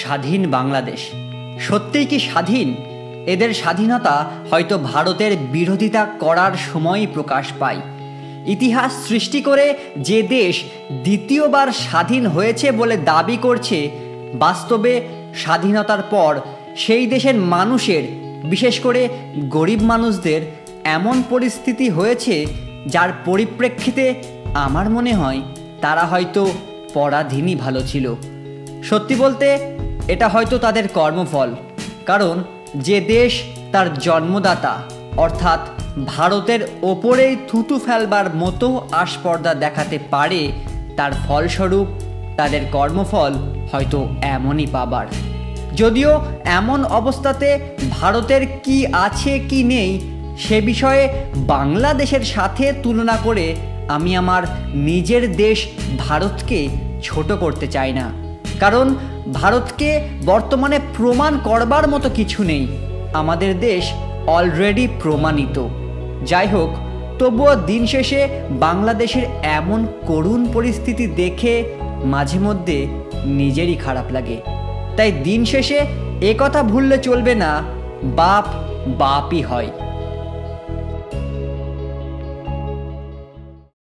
স্বাধীন বাংলাদেশ সত্যিই কি স্বাধীন? এদের স্বাধীনতা হয়তো ভারতের বিরোধিতা করার সময়ই প্রকাশ পায়। ইতিহাস সৃষ্টি করে যে দেশ দ্বিতীয়বার স্বাধীন হয়েছে বলে দাবি করছে, বাস্তবে স্বাধীনতার পর সেই দেশের মানুষের, বিশেষ করে গরিব মানুষদের এমন পরিস্থিতি হয়েছে যার পরিপ্রেক্ষিতে আমার মনে হয় তারা হয়তো পরাধীনই ভালো ছিল। সত্যি বলতে এটা হয়তো তাদের কর্মফল, কারণ যে দেশ তার জন্মদাতা অর্থাৎ ভারতের ওপরেই থুতু ফেলবার মতো আস্পর্ধা দেখাতে পারে, তার ফলস্বরূপ তাদের কর্মফল হয়তো এমনই পাবার। যদিও এমন অবস্থাতে ভারতের কি আছে কি নেই সে বিষয়ে বাংলাদেশের সাথে তুলনা করে আমি আমার নিজের দেশ ভারতকে ছোট করতে চাই না, কারণ ভারতকে বর্তমানে প্রমাণ করবার মতো কিছু নেই। আমাদের দেশ অলরেডি প্রমাণিত। যাই হোক, তবুও দিন শেষে বাংলাদেশের এমন করুণ পরিস্থিতি দেখে মাঝে মধ্যে নিজেরই খারাপ লাগে। তাই দিন শেষে একথা ভুললে চলবে না, বাপ বাপই হয়।